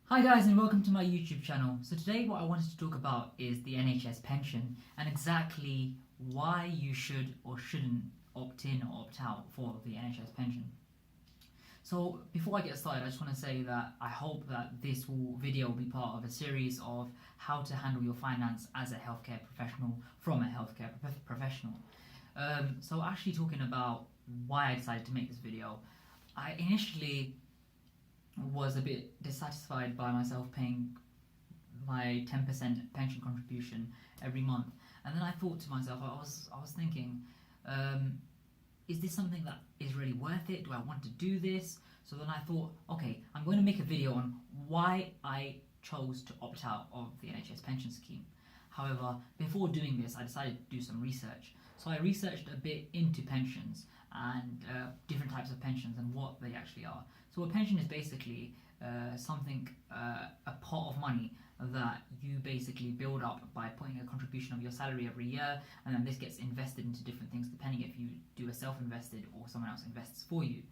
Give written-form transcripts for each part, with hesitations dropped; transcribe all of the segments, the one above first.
Hi guys and welcome to my YouTube channel. So today what I wanted to talk about is the NHS pension and exactly why you should or shouldn't opt in or opt out for the NHS pension. So before I get started, I just want to say that I hope that this video will be part of a series of how to handle your finance as a healthcare professional from a healthcare professional. So actually talking about why I decided to make this video, I initially was a bit dissatisfied by myself paying my 10% pension contribution every month, and then I thought to myself, I was thinking, is this something that is really worth it? Do I want to do this? So then I thought, okay, I'm going to make a video on why I chose to opt out of the NHS pension scheme. However, before doing this, I decided to do some research. So I researched a bit into pensions and different types of pensions and what they actually are. So a pension is basically a pot of money that you basically build up by putting a contribution of your salary every year, and then this gets invested into different things depending if you do a self-invested or someone else invests for you.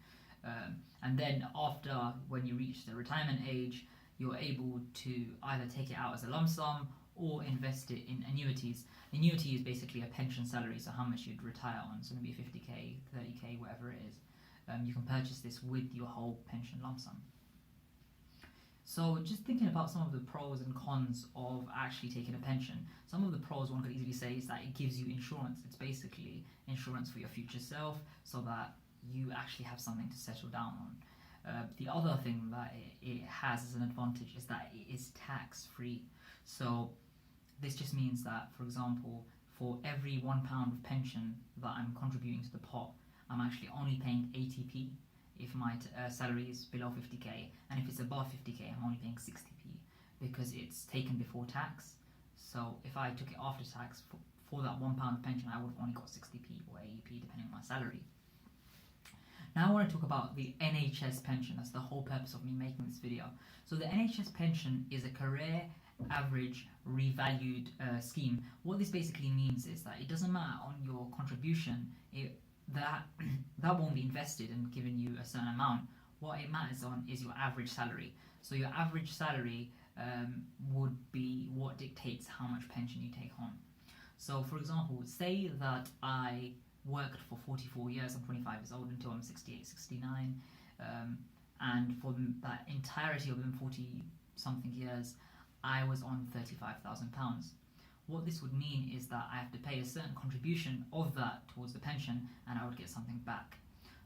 And then after, when you reach the retirement age, you're able to either take it out as a lump sum or invest it in annuities. Annuity is basically a pension salary, so how much you'd retire on, so maybe 50k, 30k, whatever it is. You can purchase this with your whole pension lump sum. So just thinking about some of the pros and cons of actually taking a pension. Some of the pros one could easily say is that it gives you insurance. It's basically insurance for your future self so that you actually have something to settle down on. The other thing that it has as an advantage is that it is tax free. So this just means that, for example, for every £1 of pension that I'm contributing to the pot, I'm actually only paying 80p if my salary is below 50k, and if it's above 50k, I'm only paying 60p because it's taken before tax. So if I took it after tax for that £1 of pension, I would have only got 60p or 80p depending on my salary. Now I want to talk about the NHS pension. That's the whole purpose of me making this video. So the NHS pension is a career average revalued scheme. What this basically means is that it doesn't matter on your contribution, that won't be invested and given you a certain amount. What it matters on is your average salary. So your average salary would be what dictates how much pension you take home. So for example, say that I worked for 44 years, I'm 25 years old until I'm 68, 69, and for that entirety of them 40 something years, I was on £35,000. What this would mean is that I have to pay a certain contribution of that towards the pension, and I would get something back.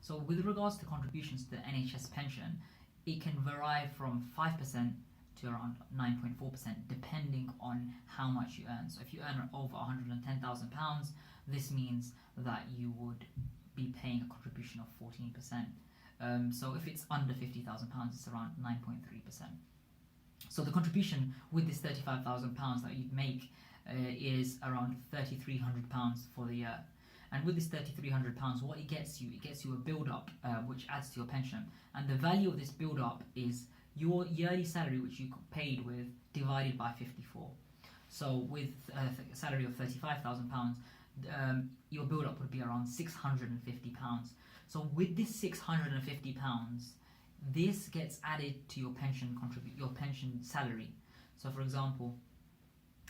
So with regards to contributions to the NHS pension, it can vary from 5% to around 9.4% depending on how much you earn. So if you earn over £110,000, this means that you would be paying a contribution of 14%. So if it's under £50,000, it's around 9.3%. So the contribution with this £35,000 that you'd make is around £3,300 for the year. And with this £3,300, what it gets you a build-up which adds to your pension. And the value of this build-up is your yearly salary, which you paid with, divided by 54. So with a salary of £35,000, your build-up would be around £650. So with this £650, this gets added to your your pension salary. So for example,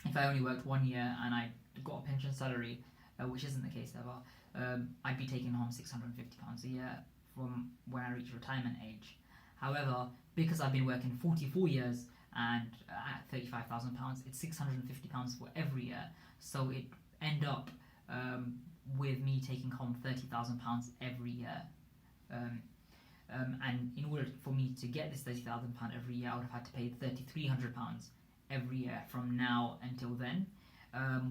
if I only worked 1 year and I got a pension salary, which isn't the case ever, I'd be taking home £650 a year from when I reach retirement age. However, because I've been working 44 years and at £35,000, it's £650 for every year. So it end up with me taking home £30,000 every year. And in order for me to get this £30,000 every year, I would have had to pay £3,300 every year from now until then,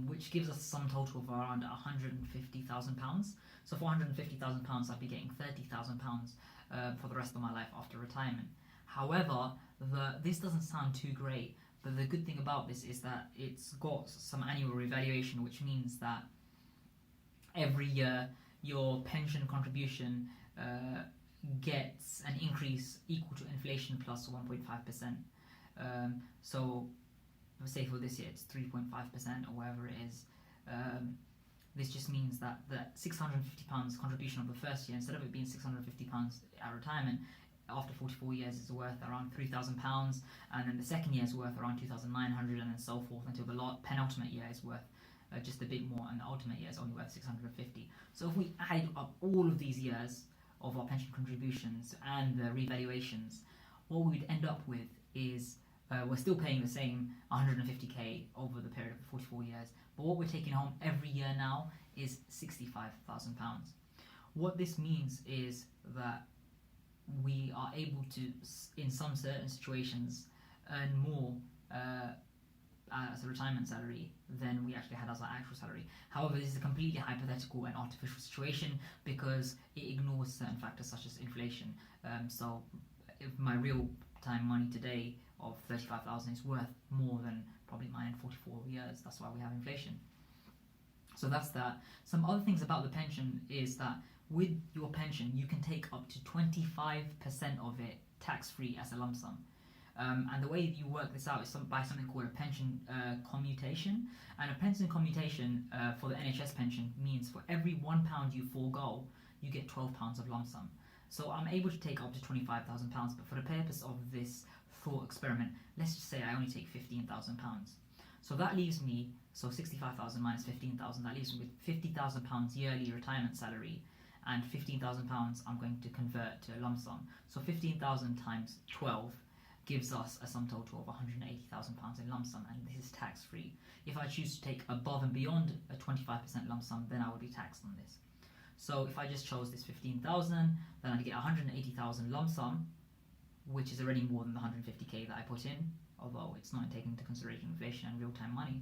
which gives us a sum total of around £150,000. So for £150,000, I'd be getting £30,000 for the rest of my life after retirement. However, this doesn't sound too great, but the good thing about this is that it's got some annual revaluation, which means that every year your pension contribution gets an increase equal to inflation plus 1.5%. So say for this year it's 3.5% or whatever it is. This just means that the £650 contribution of the first year, instead of it being £650 at retirement, after 44 years is worth around £3,000, and then the second year is worth around 2,900, and then so forth until the penultimate year is worth just a bit more, and the ultimate year is only worth 650. So if we add up all of these years of our pension contributions and the revaluations, what we'd end up with is we're still paying the same 150k over the period of 44 years, but what we're taking home every year now is £65,000. What this means is that we are able to, in some certain situations, earn more as a retirement salary than we actually had as our actual salary. However, this is a completely hypothetical and artificial situation because it ignores certain factors such as inflation. So if my real time money today of 35,000 is worth more than probably mine in 44 years, that's why we have inflation. So that's that. Some other things about the pension is that with your pension, you can take up to 25% of it tax-free as a lump sum. And the way you work this out is by something called a pension commutation. And a pension commutation for the NHS pension means for every £1 you forego, you get £12 of lump sum. So I'm able to take up to £25,000, but for the purpose of this thought experiment, let's just say I only take £15,000. So that leaves me, so 65,000 minus 15,000, that leaves me with £50,000 yearly retirement salary, and £15,000 I'm going to convert to a lump sum. So 15,000 times 12 gives us a sum total of £180,000 in lump sum, and this is tax free. If I choose to take above and beyond a 25% lump sum, then I would be taxed on this. So if I just chose this 15,000, then I'd get 180,000 lump sum, which is already more than the 150k that I put in, although it's not taking into consideration inflation and real-time money.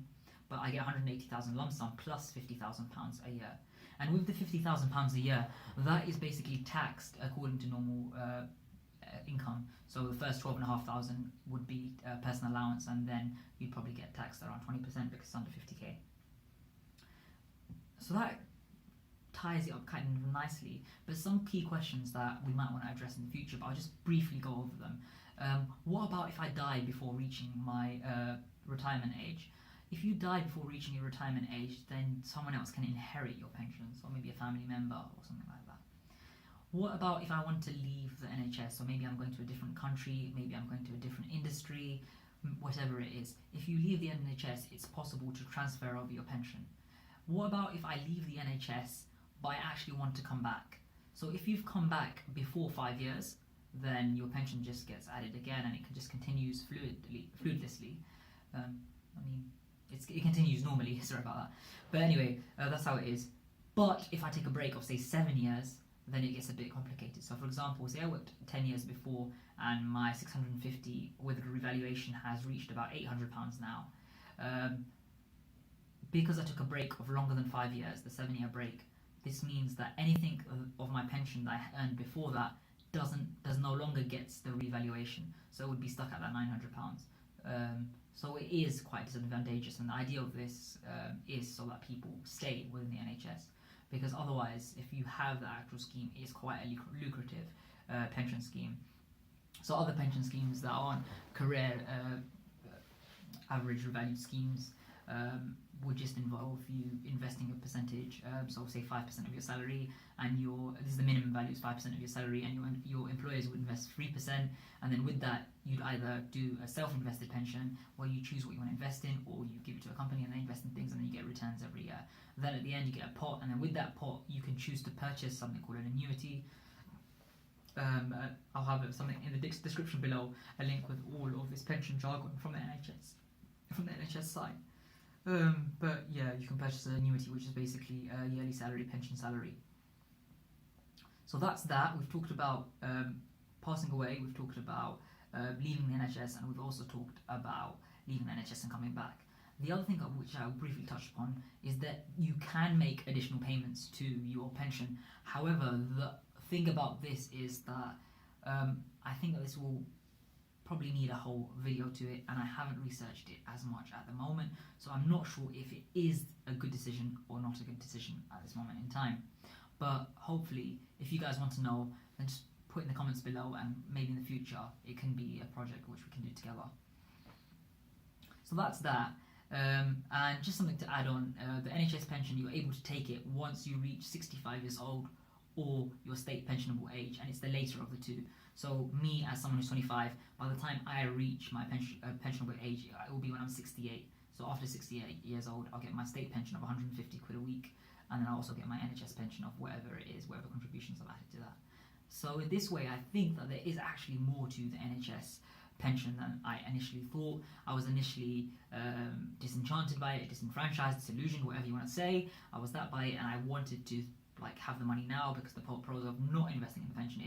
But I get 180,000 lump sum plus £50,000 a year. And with the £50,000 a year, that is basically taxed according to normal income. So the first 12,500 would be personal allowance, and then you'd probably get taxed around 20% because it's under 50k. So that ties it up kind of nicely, but some key questions that we might want to address in the future, but I'll just briefly go over them. What about if I die before reaching my retirement age? If you die before reaching your retirement age, then someone else can inherit your pension, so maybe a family member or something like that. What about if I want to leave the NHS? So maybe I'm going to a different country, maybe I'm going to a different industry, whatever it is. If you leave the NHS, it's possible to transfer over your pension. What about if I leave the NHS but I actually want to come back? So if you've come back before 5 years, then your pension just gets added again, and it just continues fluidlessly. It continues normally, sorry about that. But anyway, that's how it is. But if I take a break of, say, 7 years, then it gets a bit complicated. So for example, say I worked 10 years before and my 650 with revaluation has reached about £800 now. Because I took a break of longer than 5 years, the 7-year break, this means that anything of my pension that I earned before that does no longer gets the revaluation. So it would be stuck at that £900. So it is quite disadvantageous, and the idea of this is so that people stay within the NHS, because otherwise, if you have the actual scheme, it is quite a lucrative pension scheme. So other pension schemes that aren't career average revalued schemes would just involve you investing a percentage, so say 5% of your salary, and this is the minimum value is 5% of your salary, and your employers would invest 3%, and then with that you'd either do a self-invested pension where you choose what you want to invest in, or you give it to a company and they invest in things and then you get returns every year. Then at the end you get a pot, and then with that pot you can choose to purchase something called an annuity. I'll have something in the description below, a link with all of this pension jargon from the NHS site. But yeah, you can purchase an annuity, which is basically a yearly salary, pension salary. So that's that. We've talked about passing away, we've talked about leaving the NHS, and we've also talked about leaving the NHS and coming back. The other thing which I will briefly touch upon is that you can make additional payments to your pension. However, the thing about this is that I think that this will probably need a whole video to it, and I haven't researched it as much at the moment, so I'm not sure if it is a good decision or not a good decision at this moment in time. But hopefully, if you guys want to know, then just put in the comments below, and maybe in the future it can be a project which we can do together. So that's that. And just something to add on, the NHS pension, you're able to take it once you reach 65 years old or your state pensionable age, and it's the later of the two. So me, as someone who's 25, by the time I reach my pensionable age, it will be when I'm 68. So after 68 years old, I'll get my state pension of 150 quid a week, and then I'll also get my NHS pension of whatever it is, whatever contributions I've added to that. So in this way, I think that there is actually more to the NHS pension than I initially thought. I was initially disenchanted by it, disenfranchised, disillusioned, whatever you want to say. I was that by it, and I wanted to have the money now, because the pros of not investing in the pension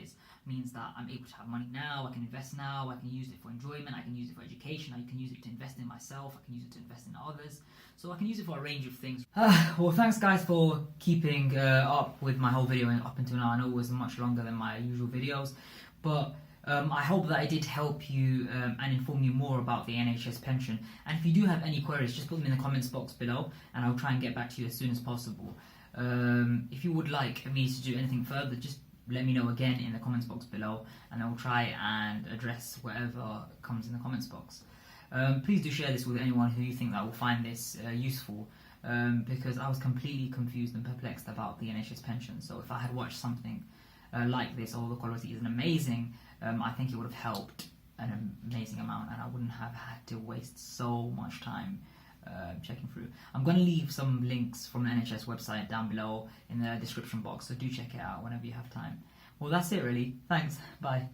means that I'm able to have money now. I can invest now. I can use it for enjoyment. I can use it for education. I can use it to invest in myself. I can use it to invest in others. So I can use it for a range of things. Well, thanks guys for keeping up with my whole video up until now. I know it was much longer than my usual videos, but I hope that I did help you and inform you more about the NHS pension. And if you do have any queries, just put them in the comments box below, and I'll try and get back to you as soon as possible. If you would like me to do anything further, just let me know again in the comments box below, and I'll try and address whatever comes in the comments box. Please do share this with anyone who you think that will find this useful, because I was completely confused and perplexed about the NHS pension. So if I had watched something like this, all the quality isn't amazing, I think it would have helped an amazing amount, and I wouldn't have had to waste so much time checking through. I'm going to leave some links from the NHS website down below in the description box, so do check it out whenever you have time. Well, that's it really. Thanks. Bye.